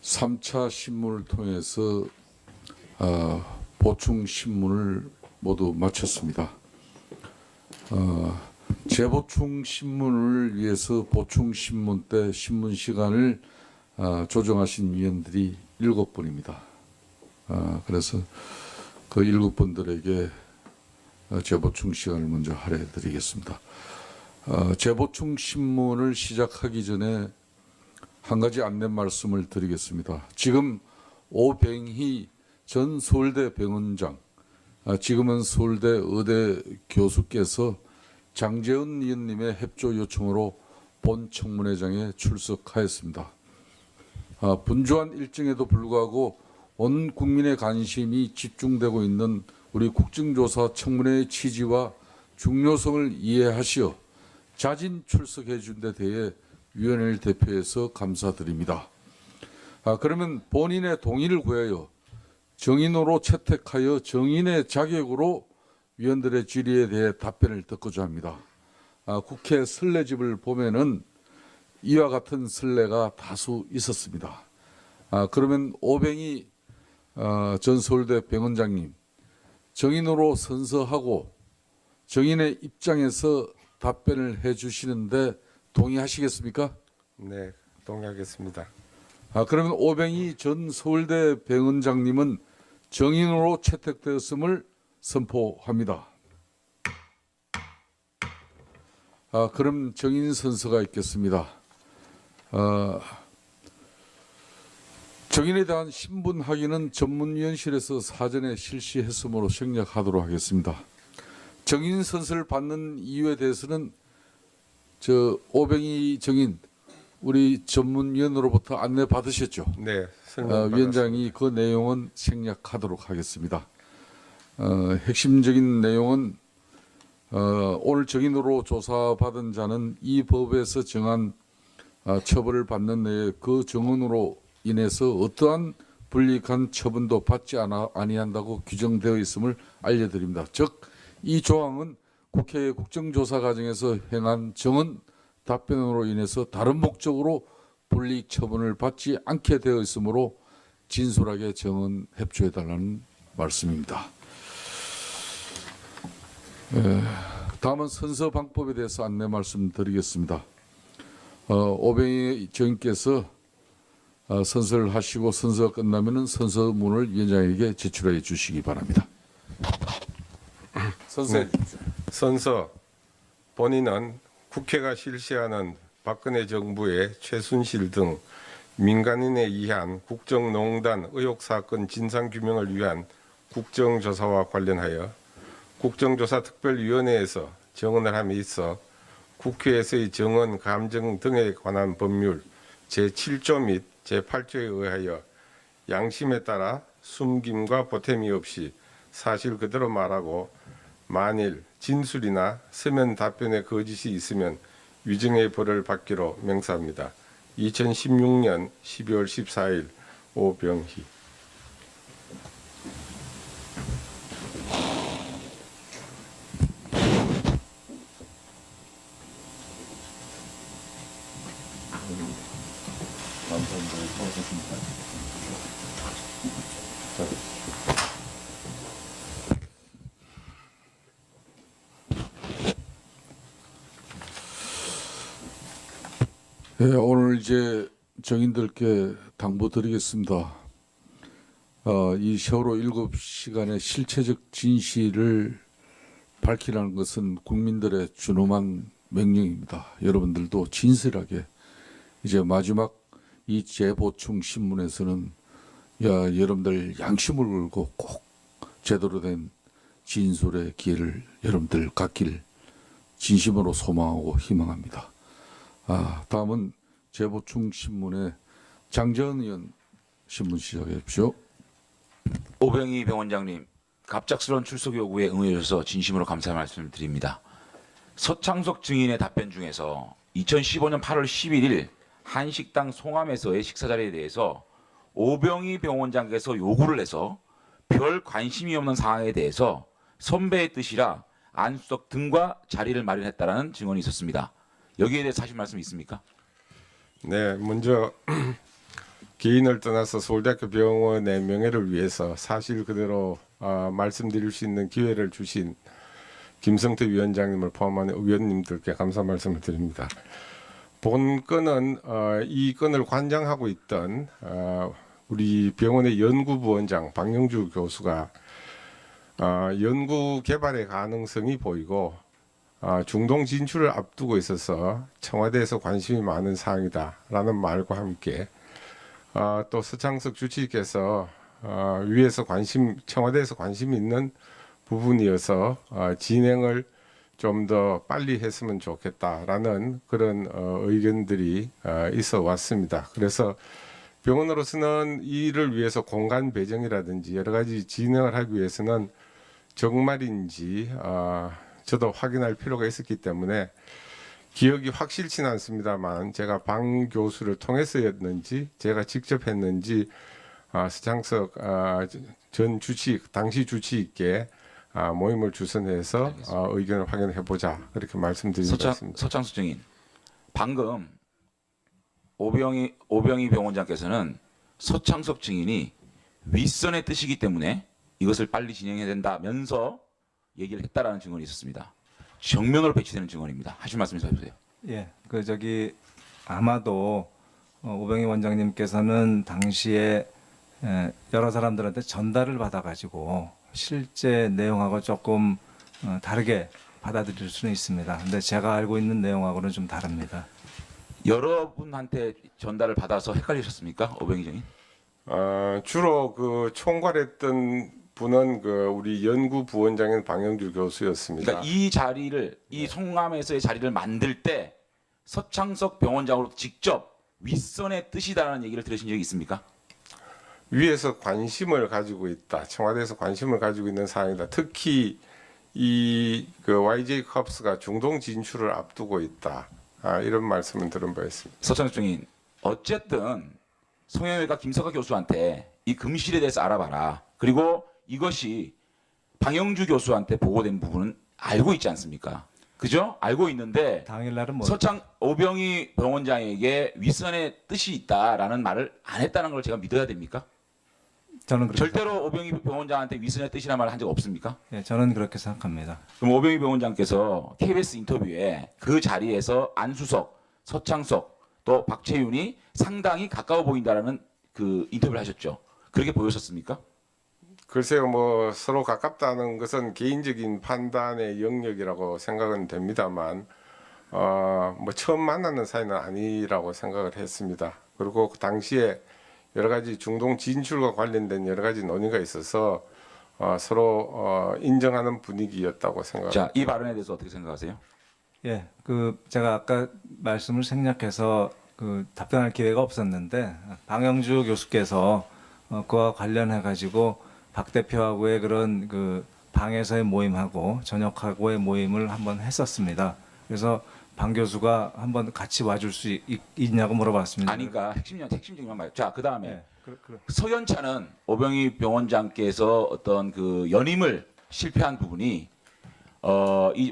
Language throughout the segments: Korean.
3차 신문을 통해서 보충 신문을 모두 마쳤습니다. 재보충 신문을 위해서 보충 신문 때 신문 시간을 조정하신 위원들이 7분입니다. 그래서 그 7분들에게 재보충 시간을 먼저 할애드리겠습니다. 재보충 신문을 시작하기 전에 한 가지 안내 말씀을 드리겠습니다. 지금 오병희 전 서울대 병원장, 지금은 서울대 의대 교수께서 장재훈 의원님의 협조 요청으로 본 청문회장에 출석하였습니다. 분주한 일정에도 불구하고 온 국민의 관심이 집중되고 있는 우리 국정조사 청문회의 취지와 중요성을 이해하시어 자진 출석해 준 데 대해 위원회를 대표해서 감사드립니다. 그러면 본인의 동의를 구하여 정인으로 채택하여 정인의 자격으로 위원들의 질의에 대해 답변을 듣고자 합니다. 국회 선례집을 보면은 이와 같은 선례가 다수 있었습니다. 그러면 오병희 전 서울대 병원장님, 정인으로 선서하고 정인의 입장에서 답변을 해주시는데 동의하시겠습니까? 네, 동의하겠습니다. 그러면 오병희 전 서울대 병원장님은 정인으로 채택되었음을 선포합니다. 그럼 정인 선서가 있겠습니다. 정인에 대한 신분 확인은 전문위원실에서 사전에 실시했으므로 생략하도록 하겠습니다. 정인 선서를 받는 이유에 대해서는 오병희 정인 우리 전문위원으로부터 안내 받으셨죠? 네, 위원장이 그 내용은 생략하도록 하겠습니다. 핵심적인 내용은 오늘 정인으로 조사받은 자는 이 법에서 정한 처벌을 받는 내에 그 정언으로 인해서 어떠한 불이익한 처분도 받지 아니한다고 규정되어 있음을 알려드립니다. 즉, 이 조항은 국회의 국정조사 과정에서 행한 정언 답변으로 인해서 다른 목적으로 불이익 처분을 받지 않게 되어 있으므로 진솔하게 정언 협조해달라는 말씀입니다. 다음은 선서 방법에 대해서 안내 말씀드리겠습니다. 오병희 정인께서 선서를 하시고 선서가 끝나면은 선서문을 위원장에게 제출해 주시기 바랍니다. 선서해 주십시오. 선서 본인은 국회가 실시하는 박근혜 정부의 최순실 등 민간인에 의한 국정농단 의혹 사건 진상규명을 위한 국정조사와 관련하여 국정조사특별위원회에서 정언을 함에 있어 국회에서의 정언 감정 등에 관한 법률 제7조 및 제8조에 의하여 양심에 따라 숨김과 보탬이 없이 사실 그대로 말하고 만일 진술이나 서면 답변에 거짓이 있으면 위증의 벌을 받기로 명사합니다. 2016년 12월 14일 오병희. 네, 오늘 이제 정인들께 당부드리겠습니다. 이 세월호 7시간의 실체적 진실을 밝히라는 것은 국민들의 준엄한 명령입니다. 여러분들도 진실하게 이제 마지막 이 재보충 신문에서는 여러분들 양심을 걸고 꼭 제대로 된 진술의 기회를 여러분들 갖길 진심으로 소망하고 희망합니다. 다음은 재보충 신문의 장재훈 의원 신문 시작해 주십시오. 오병희 병원장님, 갑작스러운 출석 요구에 응해 주셔서 진심으로 감사의 말씀을 드립니다. 서창석 증인의 답변 중에서 2015년 8월 11일 한식당 송암에서의 식사 자리에 대해서 오병희 병원장께서 요구를 해서 별 관심이 없는 사항에 대해서 선배의 뜻이라 안수석 등과 자리를 마련했다라는 증언이 있었습니다. 여기에 대해 사실 말씀 있습니까? 네, 먼저 개인을 떠나서 서울대학교 병원의 명예를 위해서 사실 그대로 말씀드릴 수 있는 기회를 주신 김성태 위원장님을 포함한 의원님들께 감사 말씀을 드립니다. 본 건은 이 건을 관장하고 있던 우리 병원의 연구부원장 박영주 교수가 연구 개발의 가능성이 보이고 중동 진출을 앞두고 있어서 청와대에서 관심이 많은 사항이다라는 말과 함께 또 서창석 주치의께서 위에서 청와대에서 관심이 있는 부분이어서 진행을 좀 더 빨리 했으면 좋겠다라는 그런 의견들이 있어 왔습니다. 그래서 병원으로서는 이를 위해서 공간 배정이라든지 여러 가지 진행을 하기 위해서는 정말인지 저도 확인할 필요가 있었기 때문에 기억이 확실치는 않습니다만 제가 방 교수를 통해서였는지 제가 직접 했는지 서창석 전 주치의 당시 주치의께 모임을 주선해서 의견을 확인해 보자 그렇게 말씀드린 것 같습니다. 서창석 증인, 방금 오병희 병원장께서는 서창석 증인이 윗선의 뜻이기 때문에 이것을 빨리 진행해야 된다면서 얘기를 했다라는 증언이 있었습니다. 정면으로 배치되는 증언입니다. 하실 말씀 좀 해주세요. 예, 아마도 오병희 원장님께서는 당시에 여러 사람들한테 전달을 받아가지고 실제 내용하고 조금 다르게 받아들일 수는 있습니다. 근데 제가 알고 있는 내용하고는 좀 다릅니다. 여러분한테 전달을 받아서 헷갈리셨습니까, 오병희 증인? 주로 그 총괄했던 분은 우리 연구부원장인 박영주 교수였습니다. 그러니까 이 자리를 이 송암에서의 자리를 만들 때 서창석 병원장으로 직접 윗선의 뜻이다라는 얘기를 들으신 적이 있습니까? 위에서 관심을 가지고 있다. 청와대에서 관심을 가지고 있는 사항이다. 특히 YJ 컵스가 중동 진출을 앞두고 있다. 이런 말씀을 들은 바 있습니다. 서창석 증인, 어쨌든 성형외과 김석하 교수한테 이 금실에 대해서 알아봐라. 그리고 이것이 방영주 교수한테 보고된 부분은 알고 있지 않습니까? 그죠? 알고 있는데 당일날은 뭐 오병희 병원장에게 윗선의 뜻이 있다라는 말을 안 했다는 걸 제가 믿어야 됩니까? 저는 그렇게 절대로 오병희 병원장한테 윗선의 뜻이라는 말을 한 적 없습니까? 예, 저는 그렇게 생각합니다. 그럼 오병희 병원장께서 KBS 인터뷰에 그 자리에서 안수석, 서창석, 또 박채윤이 상당히 가까워 보인다라는 그 인터뷰를 하셨죠. 그렇게 보였었습니까? 글쎄요, 뭐 서로 가깝다는 것은 개인적인 판단의 영역이라고 생각은 됩니다만, 뭐 처음 만나는 사이는 아니라고 생각을 했습니다. 그리고 그 당시에 여러 가지 중동 진출과 관련된 여러 가지 논의가 있어서 서로 인정하는 분위기였다고 생각합니다. 자, 이 발언에 대해서 어떻게 생각하세요? 예, 제가 아까 말씀을 생략해서 답변할 기회가 없었는데 방영주 교수께서 그와 관련해 가지고 박 대표하고의 그런 방에서의 모임하고 저녁하고의 모임을 한번 했었습니다. 그래서 방 교수가 한번 같이 와줄 수 있냐고 물어봤습니다. 아니, 그러니까 핵심적인 말. 자, 그 다음에 예, 서현찬은 오병희 병원장께서 어떤 그 연임을 실패한 부분이 이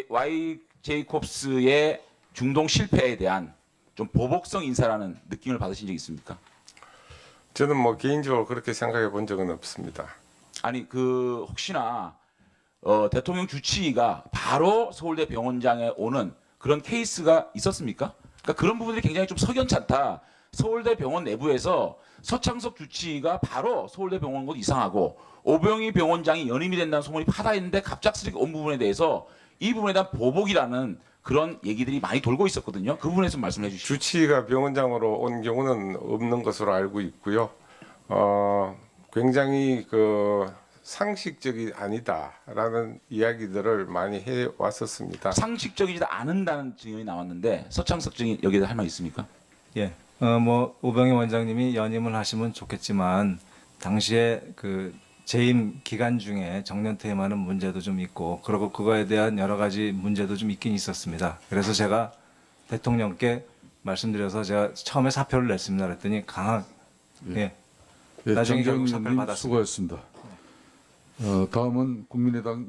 YJ 콥스의 중동 실패에 대한 좀 보복성 인사라는 느낌을 받으신 적 있습니까? 저는 뭐 개인적으로 그렇게 생각해 본 적은 없습니다. 아니 혹시나 대통령 주치의가 바로 서울대 병원장에 오는 그런 케이스가 있었습니까? 그러니까 그런 부분들이 굉장히 좀 석연찮다. 서울대 병원 내부에서 서창석 주치의가 바로 서울대 병원 것 이상하고 오병희 병원장이 연임이 된다는 소문이 파다했는데 갑작스럽게 온 부분에 대해서 이 부분에 대한 보복이라는 그런 얘기들이 많이 돌고 있었거든요. 그 부분에서 말씀해 주시죠. 주치의가 병원장으로 온 경우는 없는 것으로 알고 있고요. 굉장히 상식적이 아니다라는 이야기들을 많이 해 왔었습니다. 상식적이지 않은다는 증언이 나왔는데 서창석 증인 여기에 할 말 있습니까? 예, 뭐 오병희 원장님이 연임을 하시면 좋겠지만 당시에 재임 기간 중에 정년퇴임하는 문제도 좀 있고 그리고 그거에 대한 여러 가지 문제도 좀 있긴 있었습니다. 그래서 제가 대통령께 말씀드려서 제가 처음에 사표를 냈습니다. 그랬더니 예, 나중에 결국 장경님 사표를 받았습니다. 수고했습니다. 다음은 국민의당